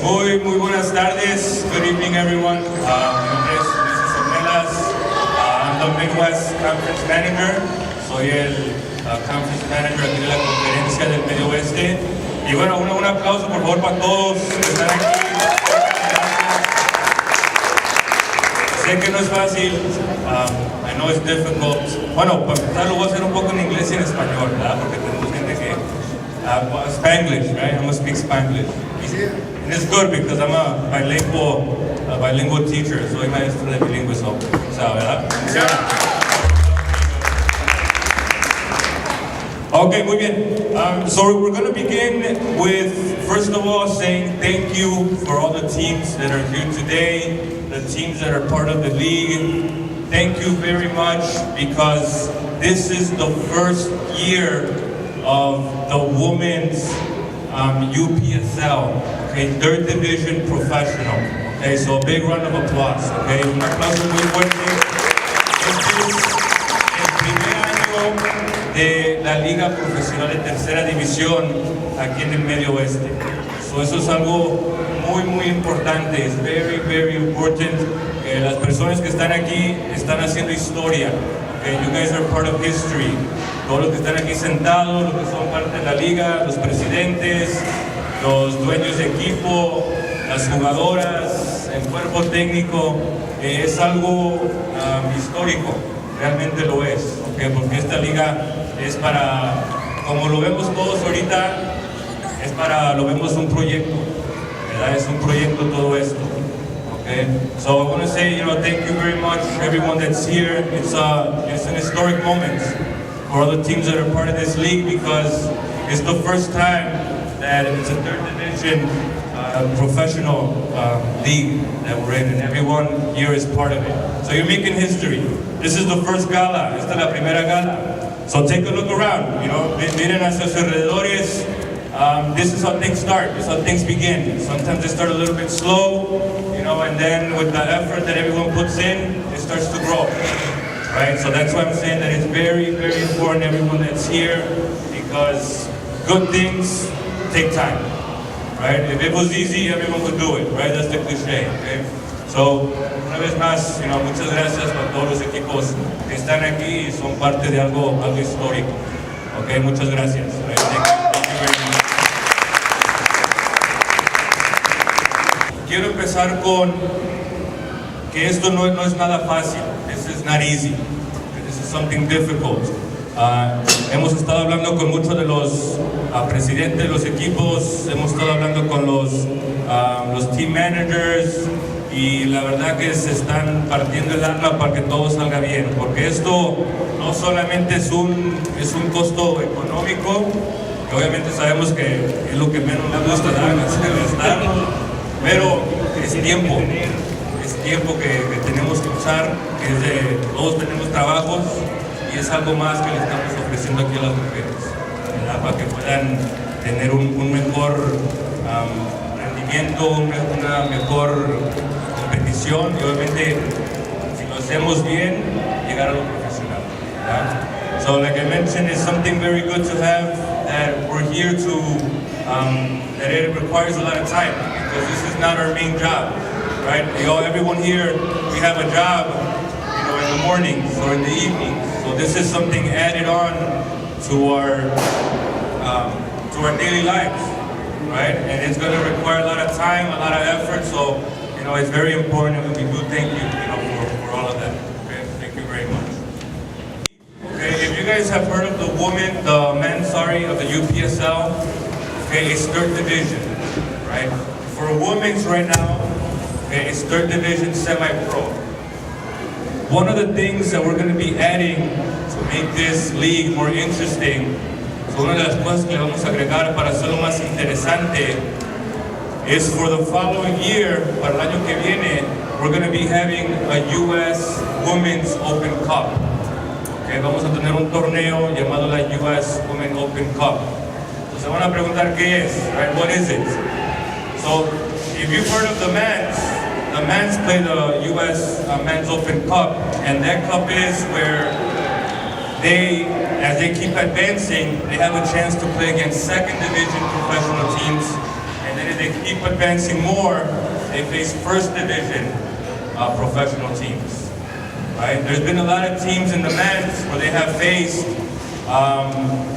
Muy buenas tardes. Good evening, everyone. Mi nombre es Luis Ornelas. I'm the Midwest Conference Manager. Soy el Conference Manager aquí de la Conferencia del Medio Oeste. Y bueno, un aplauso por favor para todos que están aquí. Sé que no es fácil. I know it's difficult. Bueno, para empezar lo voy a hacer un poco en inglés y en español, ¿verdad? Porque tenemos gente que Spanglish, right? I'm gonna speak Spanglish. And it's good because I'm a bilingual teacher. Soy maestro de bilingüe, so, ¿verdad? Okay, muy bien. So we're going to begin with, first of all, saying thank you for all the teams that are here today, the teams that are part of the league. Thank you very much because this is the first year of the women's UPSL, okay, third division professional. Okay, so a big round of applause. Okay, un aplauso muy fuerte. Este es el primer año de la Liga Profesional de Tercera División aquí en el Medio Oeste. So eso es algo muy importante. Es very important. Las personas que están aquí están haciendo historia. Okay, you guys are part of history. Todos los que están aquí sentados, los que son parte de la liga, los presidentes, los dueños de equipo, las jugadoras, el cuerpo técnico, es algo histórico, realmente lo es, okay, porque esta liga es para, como lo vemos todos ahorita, lo vemos un proyecto, ¿verdad? Es un proyecto todo esto. Okay. So I want to say, thank you very much, everyone that's here. It's an historic moment for all the teams that are part of this league because it's the first time that it's a third division professional league that we're in, and everyone here is part of it. So you're making history. This is the first gala. Esta es la primera gala. So take a look around. Miren hacia sus alrededores. This is how things start. This is how things begin. Sometimes they start a little bit slow, and then with the effort that everyone puts in, it starts to grow. Right? So that's why I'm saying that it's very important, everyone that's here, because good things take time. Right? If it was easy, everyone would do it. Right? That's the cliche. Okay? So, una vez más, muchas gracias a todos los equipos que están aquí y son parte de algo histórico. Okay? Muchas gracias. Right? Thank you very much. Quiero empezar con que esto no es nada fácil. This is not easy. This is something difficult. Hemos estado hablando con muchos de los presidentes de los equipos, hemos estado hablando con los team managers y la verdad que se están partiendo el alma para que todo salga bien, porque esto no solamente es un costo económico, que obviamente sabemos que es lo que menos nos gusta gastar, pero es tiempo que tenemos que usar, todos tenemos trabajos y es algo más que le estamos ofreciendo aquí a las mujeres, ¿verdad? Para que puedan tener un mejor rendimiento, una mejor competición y obviamente si lo hacemos bien, llegar a lo profesional, ¿verdad? So like I mentioned, it's something very good to have that we're here to, that it requires a lot of time because this is not our main job. Right? Everyone here, we have a job, in the mornings or in the evenings. So this is something added on to our daily lives, right? And it's going to require a lot of time, a lot of effort. So, it's very important, and we do thank you, for all of that. Okay, thank you very much. Okay, if you guys have heard of the men, of the UPSL, okay, it's third division, right? For women's right now. Okay, it's third division semi-pro. One of the things that we're going to be adding to make this league more interesting, so una de las cosas que le vamos a agregar para hacerlo más interesante, is for the following year, para el año que viene, we're going to be having a U.S. Women's Open Cup. Okay, vamos a tener un torneo llamado la U.S. Women's Open Cup. Entonces van a preguntar qué es, right? What is it? So, if you've heard of the men's play the U.S. Men's Open Cup, and that cup is where as they keep advancing, they have a chance to play against second division professional teams, and then if they keep advancing more, they face first division professional teams. Right? There's been a lot of teams in the men's where they have faced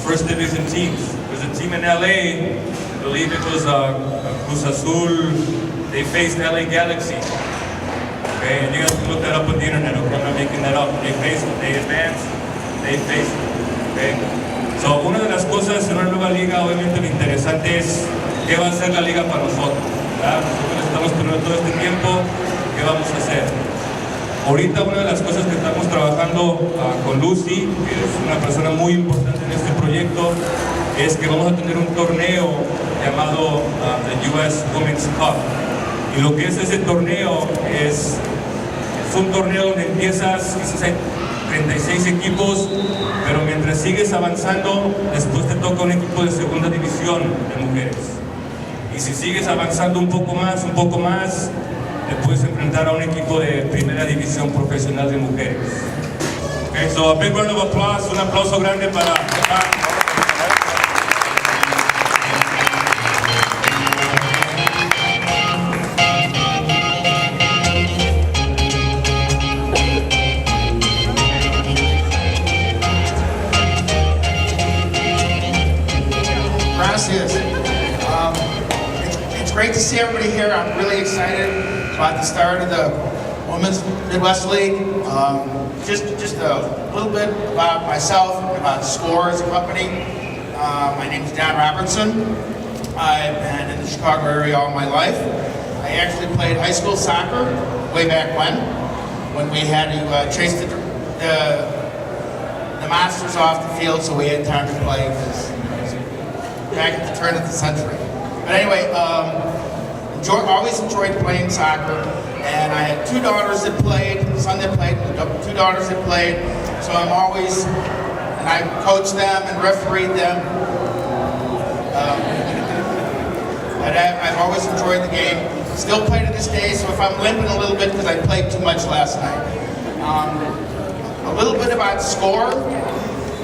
first division teams. There's a team in LA, I believe it was Cruz Azul, they faced LA Galaxy. Okay, and you guys can look that up on the internet, okay? I'm not making that up. They advanced, they faced, okay? So, una de las cosas en una nueva liga, obviamente lo interesante es qué va a hacer la liga para nosotros, ¿verdad? Nosotros estamos teniendo todo este tiempo, ¿qué vamos a hacer? Ahorita una de las cosas que estamos trabajando con Lucy, que es una persona muy importante en este proyecto, es que vamos a tener un torneo llamado the US Women's Cup. Y lo que es ese torneo es un torneo donde empiezas, quizás hay 36 equipos, pero mientras sigues avanzando, después te toca un equipo de segunda división de mujeres. Y si sigues avanzando un poco más, te puedes enfrentar a un equipo de primera división profesional de mujeres. Okay, so a big round of applause, un aplauso grande para... It's great to see everybody here. I'm really excited about the start of the Women's Midwest League. Just a little bit about myself, about SCORE as a company. My name is John Robertson. I've been in the Chicago area all my life. I actually played high school soccer way back when we had to chase the monsters off the field so we had time to play, because back at the turn of the century. But anyway, always enjoyed playing soccer, and I had two daughters that played, a son that played, two daughters that played, so and I coached them and refereed them. But I've always enjoyed the game. Still play to this day, so if I'm limping a little bit because I played too much last night. A little bit about SCORE.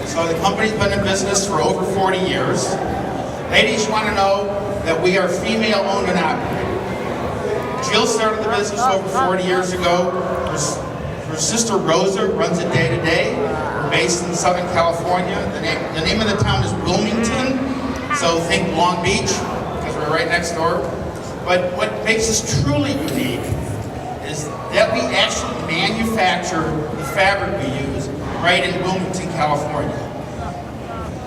So the company's been in business for over 40 years. Ladies, you want to know that we are female owned and operated. Jill started the business over 40 years ago. Her sister Rosa runs it day to day. We're based in Southern California. The name of the town is Bloomington, so think Long Beach, because we're right next door. But what makes us truly unique is that we actually manufacture the fabric we use right in Bloomington, California.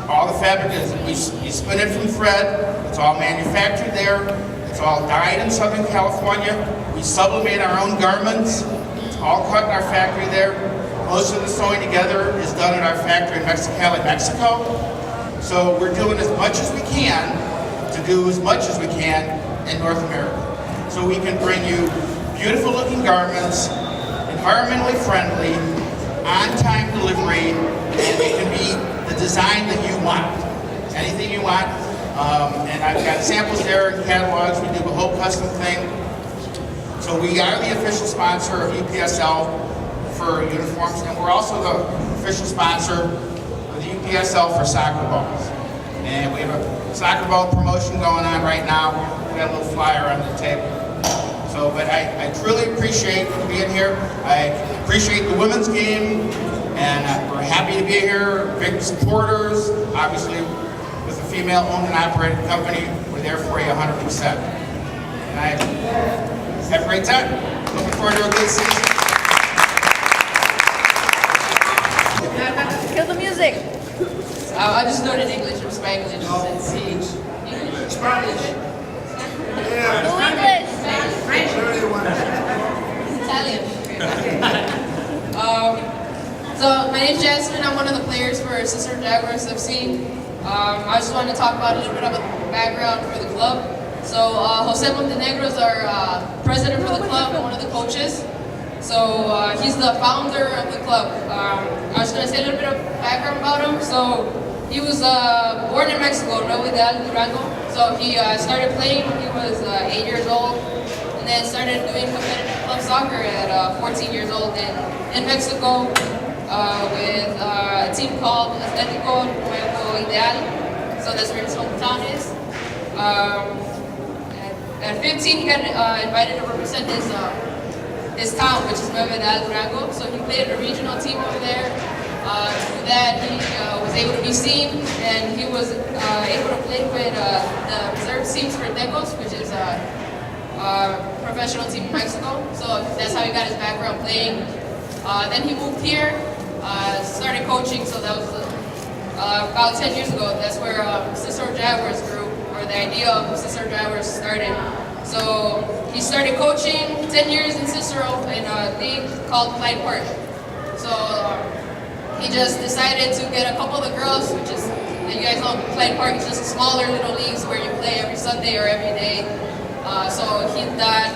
All the fabric is, we spin it from thread, it's all manufactured there, it's all dyed in Southern California, we sublimate our own garments, it's all cut in our factory there. Most of the sewing together is done at our factory in Mexicali, Mexico. So we're doing as much as we can to do as much as we can in North America. So we can bring you beautiful looking garments, environmentally friendly, on-time delivery, and they can be the design that you want, anything you want. And I've got samples there and catalogs. We do the whole custom thing. So we are the official sponsor of UPSL for uniforms, and we're also the official sponsor of the UPSL for soccer balls. And we have a soccer ball promotion going on right now. We got a little flyer on the table. So, but I truly appreciate being here. I appreciate the women's game, and we're happy to be here. Big supporters, obviously, with a female-owned and operated company. We're there for you 100%. And I have a great time. Looking forward to a good season. Kill the music. I just learned in English or Spanish and see English. Spanish. No English. Italian. So my name's Jasmine. I'm one of the players for Sister Jaguars FC. I just wanted to talk about a little bit of a background for the club. So Jose Montenegro is our president for the club and one of the coaches. So he's the founder of the club. I was going to say a little bit of background about him. So he was born in Mexico, Nuevo Ideal, Durango. So he started playing when he was 8 years old, and then started doing competitive club soccer at 14 years old in Mexico with a team called Atlético Nuevo Ideal. So that's where his hometown is. And At 15, he got invited to represent his town, which is Nueva Durango. So he played a regional team over there. Through that, he was able to be seen, and he was able to play with the reserve teams for Tecos, which is a professional team in Mexico. So that's how he got his background playing. Then he moved here, started coaching. So that was about 10 years ago. That's where Cicero Jaguars grew, or the idea of Cicero Jaguars started. So he started coaching 10 years in Cicero in a league called Clyde Park. So he just decided to get a couple of the girls, which is, you guys know, Clyde Park is just smaller little leagues where you play every Sunday or every day. So he thought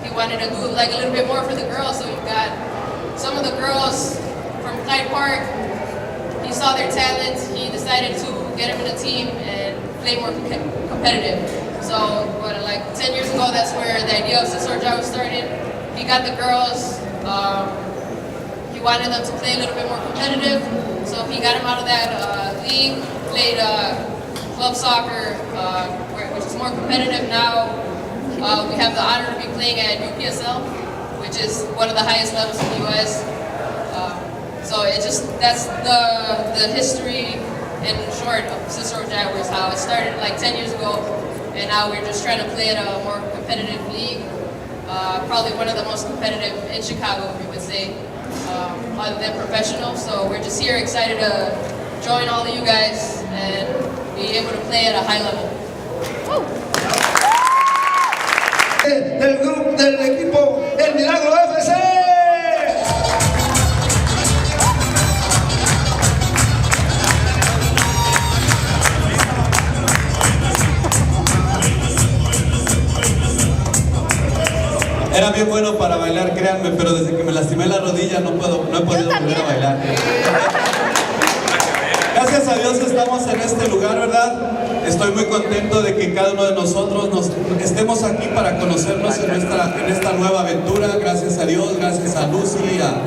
he wanted to do like a little bit more for the girls. So he got some of the girls from Clyde Park. He saw their talent. He decided to get them in a team and play more competitive. So, like 10 years ago, that's where the idea of Cicero Jaguars started. He got the girls. He wanted them to play a little bit more competitive, so he got them out of that league, played club soccer, which is more competitive now. We have the honor to be playing at UPSL, which is one of the highest levels in the U.S. So that's the history in short of Cicero Jaguars, how it started like 10 years ago, and now we're just trying to play at a more competitive league, probably one of the most competitive in Chicago, we would say. Other than professional, so we're just here excited to join all of you guys and be able to play at a high level. Del grupo del equipo El Milagro FC. Era bien bueno para bailar, créanme, pero desde que me lastimé la rodilla no he podido volver a bailar. Gracias a Dios estamos en este lugar, ¿verdad? Estoy muy contento de que cada uno de nosotros estemos aquí para conocernos en esta nueva aventura. Gracias a Dios, gracias a Lucy, a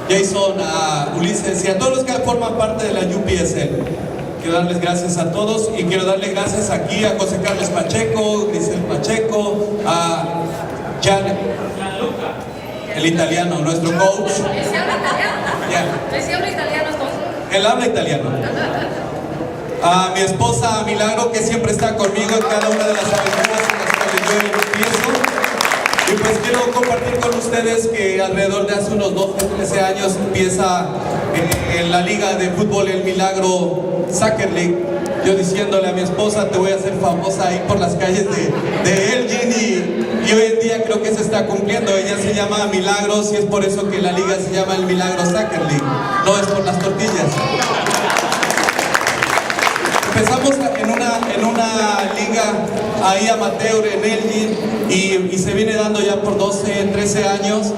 Jason, a Ulises y a todos los que forman parte de la UPSL. Quiero darles gracias a todos y quiero darle gracias aquí a José Carlos Pacheco, Grisel Pacheco, a Jan, el italiano, nuestro coach. ¿Se habla italiano? Yeah. ¿Se habla italiano entonces? Él habla italiano. A mi esposa Milagro, que siempre está conmigo en cada una de las aventuras en las cuales yo empiezo. Y pues quiero compartir con ustedes que alrededor de hace unos 12, 13 años empieza en la liga de fútbol El Milagro Soccer League. Yo diciéndole a mi esposa, te voy a hacer famosa ahí por las calles de Elgin, y hoy en día creo que se está cumpliendo. Ella se llama Milagros y es por eso que la liga se llama El Milagro Soccer League, no es por las tortillas. Empezamos en una liga ahí amateur en Elgin y se viene dando ya por 12, 13 años,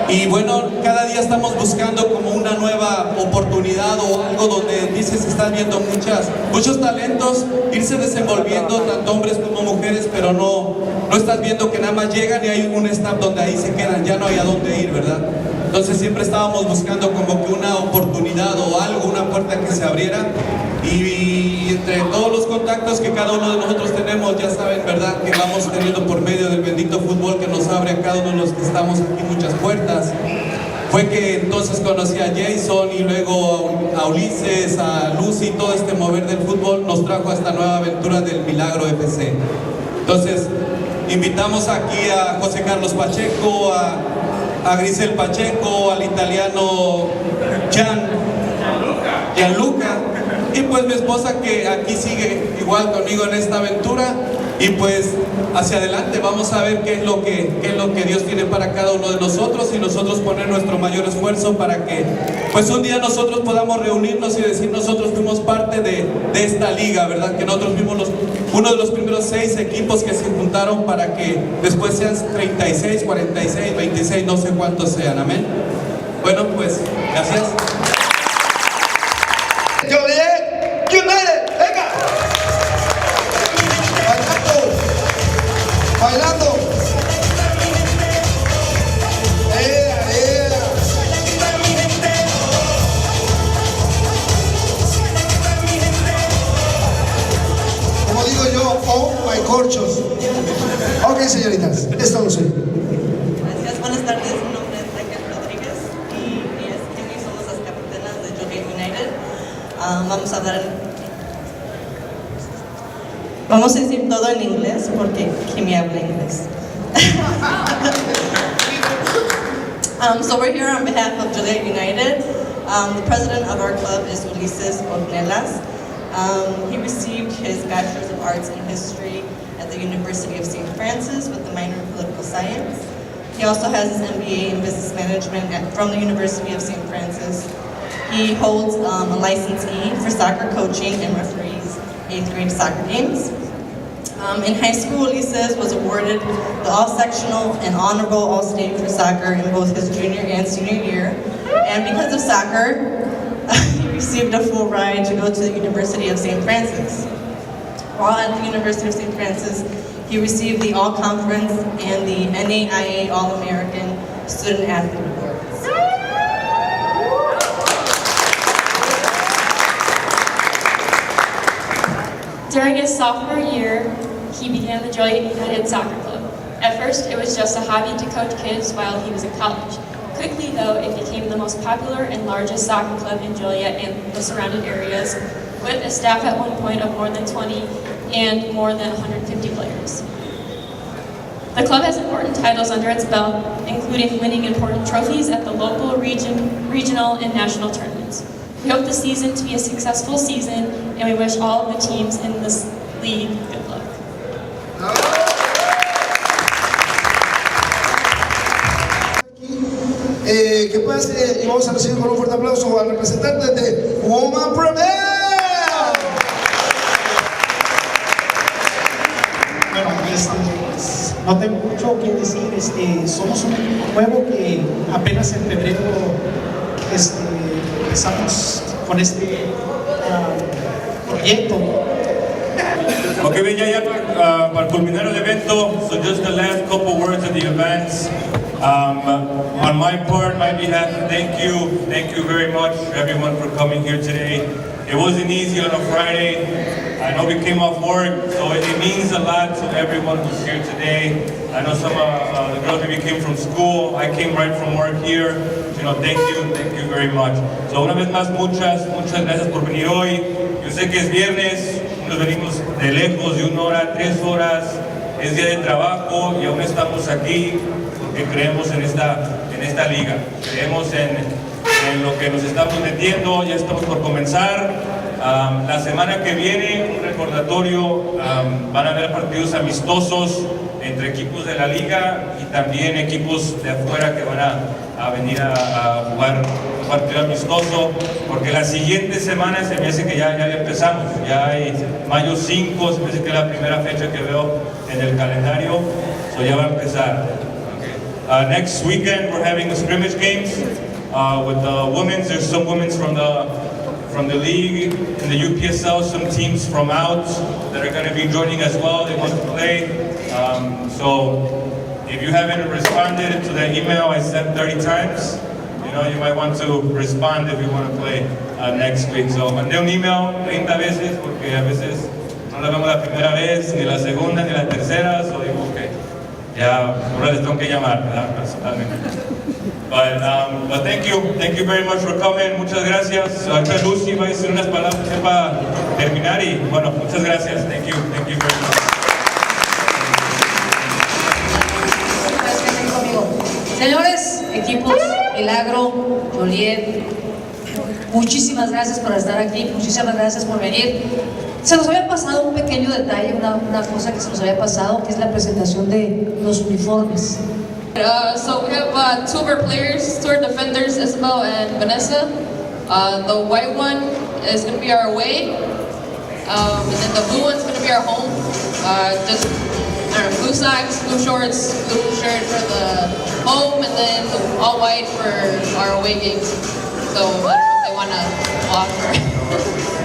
y bueno, cada día estamos buscando como una nueva oportunidad o algo donde dices, estás viendo muchos talentos irse desenvolviendo, tanto hombres como mujeres, pero no estás viendo que nada más llegan y hay un staff donde ahí se quedan, ya no hay a dónde ir, ¿verdad? Entonces siempre estábamos buscando como que una oportunidad o algo, una puerta que se abriera, y entre todos los contactos que cada uno de nosotros tenemos, ya saben, ¿verdad?, que vamos teniendo por medio del bendito fútbol que nos abre a cada uno de los que estamos aquí muchas puertas. Fue que entonces conocí a Jason y luego a Ulises, a Lucy, todo este mover del fútbol nos trajo a esta nueva aventura del Milagro FC. Entonces invitamos aquí a José Carlos Pacheco, a Grisel Pacheco, al italiano Gianluca, y pues mi esposa que aquí sigue igual conmigo en esta aventura, y pues hacia adelante vamos a ver qué es lo que Dios tiene para cada uno de nosotros, y nosotros poner nuestro mayor esfuerzo para que pues un día nosotros podamos reunirnos y decir, nosotros fuimos parte de esta liga, ¿verdad? Que nosotros fuimos uno de los primeros 6 equipos que se juntaron para que después sean 36, 46, 26, no sé cuántos sean, amén. Bueno, pues gracias. United, venga. Bailando. Como digo yo, oh my corchos. señoritas, es todo suyo. Gracias, buenas tardes. Mi nombre es Raquel Rodríguez y Timmy somos las capitanas de Joliet United. Vamos a decir todo en inglés porque Kimmy habla inglés. So we're here on behalf of Joliet United. The president of our club is Ulises Ornelas. He received his Bachelor's of Arts in History at the University of St. Francis with a minor in political science. He also has his MBA in Business Management from the University of St. Francis. He holds a license E for soccer coaching and referees 8th grade soccer games. In high school, Ulises was awarded the All-Sectional and Honorable All-State for soccer in both his junior and senior year. And because of soccer, he received a full ride to go to the University of St. Francis. While at the University of St. Francis, he received the All-Conference and the NAIA All-American Student Athlete Awards. During his sophomore year, he began the Joliet United Soccer Club. At first, it was just a hobby to coach kids while he was in college. Quickly, though, it became the most popular and largest soccer club in Joliet and the surrounding areas, with a staff at one point of more than 20 and more than 150 players. The club has important titles under its belt, including winning important trophies at the local, regional, and national tournaments. We hope the season to be a successful season, and we wish all of the teams in this league good luck. Que pase y vamos a recibir con un fuerte aplauso al representante de Woman Premier. Bueno, pues, no tengo mucho que decir. Somos un equipo nuevo que apenas en febrero empezamos con este proyecto. Ok, bien, ya para culminar el evento, so just the last couple words of the events. On my part, my behalf, thank you very much everyone for coming here today. It wasn't easy on a Friday. I know we came off work, so it means a lot to everyone who's here today. I know some of the girls maybe came from school. I came right from work here. You know, thank you very much. So una vez más, muchas gracias por venir hoy. Yo sé que es viernes, nos venimos de lejos, de 1 hora, 3 horas. Es día de trabajo y aún estamos aquí porque creemos en esta liga. Creemos en lo que nos estamos metiendo. Ya estamos por comenzar. La semana que viene, un recordatorio, van a haber partidos amistosos entre equipos de la liga y también equipos de afuera que van a venir a jugar un partido amistoso, porque la siguiente semana se me hace que ya empezamos, ya hay mayo 5, se me hace que es la primera fecha que veo en el calendario, so ya va a empezar. Okay. Next weekend we're having the scrimmage games with the women's. There's some women's from the league in the UPSL, some teams from out that are going to be joining as well. They want to play. So if you haven't responded to the email I sent 30 times, you know, you might want to respond if you want to play next week. So mandé un email 30 veces porque a veces no la vemos la primera vez, ni la segunda, ni la tercera, so digo, okay, ya ahora les tengo que llamar, ¿verdad? Personalmente. But thank you very much for coming. Muchas gracias. Ahorita Lucy va a decir unas palabras para terminar y bueno, muchas gracias. Thank you very much. Señores, equipos, Milagro, Joliet, muchísimas gracias por estar aquí, muchísimas gracias por venir. Se nos había pasado un pequeño detalle, una cosa que se nos había pasado, que es la presentación de los uniformes. So we have 2 of our players, 2 of our defenders, Isabel and Vanessa. The white one is going to be our away, and then the blue one's going to be our home. Just blue socks, blue shorts, blue shirt for the home, and then all white for our away games. So I don't know if they want to walk or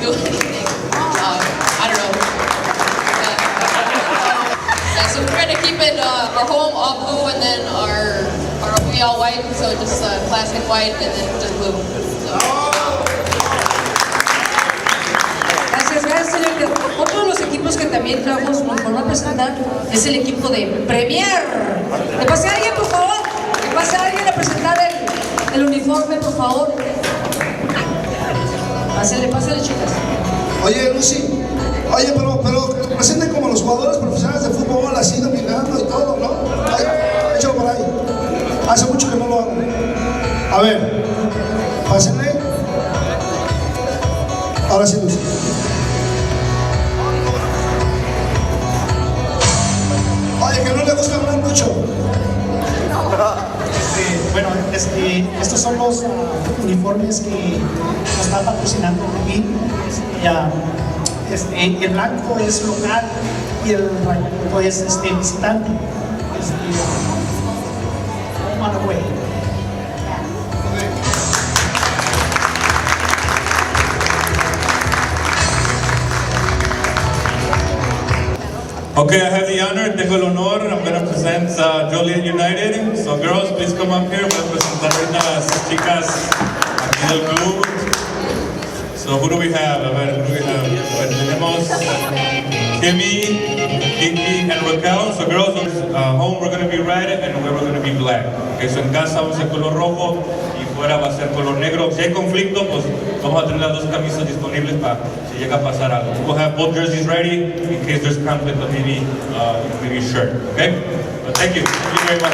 do anything. I don't know. Yeah, so we're trying to keep it our home all blue and then our away all white. So just classic white and then just blue. So. Gracias, señor. Otro de los equipos equipos que también trajo su uniforme a presentar es el equipo de Premier. ¿Le pase a alguien, por favor? ¿Le pase a alguien a presentar el uniforme, por favor? Pásale, chicas. Oye, Lucy, oye, pero presenten como los jugadores profesionales de fútbol, así dominando y todo, ¿no? Échalo por ahí. Hace mucho que no lo hago. A ver, pásenle. Ahora sí, Lucy. Oye, que no le gusta hablar mucho. Bueno, estos son los uniformes que nos está patrocinando aquí. El blanco es local y el blanco es visitante. Okay, I have the honor, tengo el honor, I'm going to present Joliet United. So girls, please come up here. Voy a presentar ahorita a las chicas aquí del club. So who do we have? A ver, who do we have? Pues tenemos Kimmy, Kiki, and Raquel. So girls, home we're going to be red and away we're going to be black. Okay, so en casa vamos a ser color rojo y fuera va a ser color negro. Si hay conflicto, pues vamos a tener las dos camisas disponibles para si llega a pasar algo. We'll have both jerseys ready in case there's conflict of maybe shirt. Okay? But thank you very much.